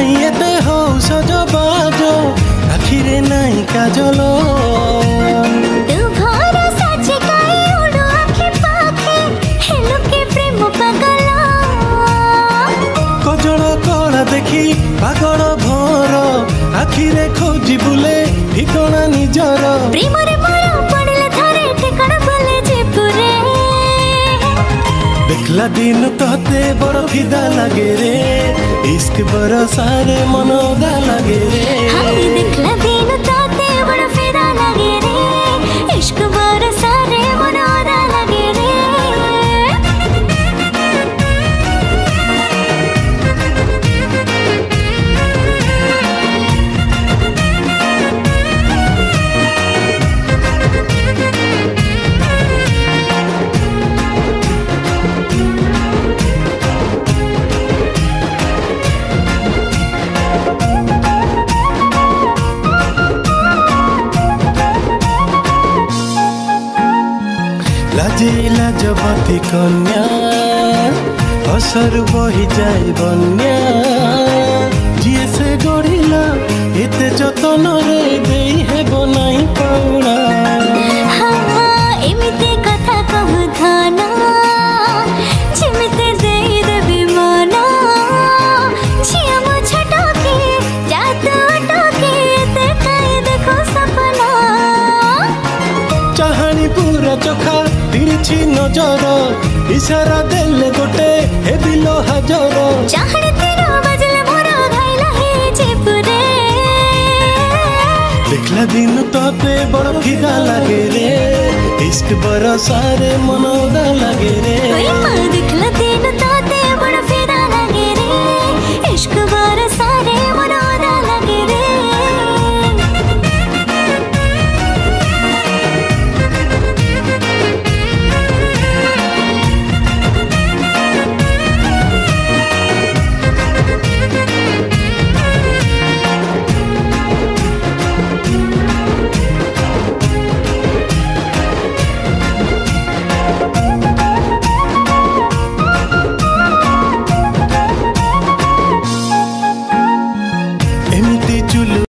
काई एते हो सजबाज आखिरे नाई काजल तू भरोसा छिकाई उड़ो आँखि पाखे हेलो के प्रेम पागल कजल कला देखी पागल भर आखिरे खोजी बुले ठिकना निजर प्रेम रे मोर पड़ले थारे ठिकाना बोले जेपुरे देखला दिन तोते बड़ फिदा लगे रे इश्क बरसारे मनोदा लगे रे हाँ देखला दिन तोते बड़ फिदा लगे रे इश्क बरसारे मनोदा लगे रे लाजे लाजबती कन्या असर बही जाए बन्या जिए से गढ़िला एते जतन रे देई हे बनाई पाउना हाँ एमिते कथा कहु धाना जिमिते देई देबी मना झिया मो छटके जातु अटके एते काई देखो सपना चाहानी पूरा चोखा तिरछी नजर इशारा देले गोटे हे बिलो हजर चाहड़े तेरो बजले मोरा घाइला हे जेपुरे देखला दिन तोते बड़ फिदा लगे रे इश्क बरसारे मनोदा लगे रे ओए माँ देखला दिन तोते बड़ फिदा लगे रे इश्क बरसारे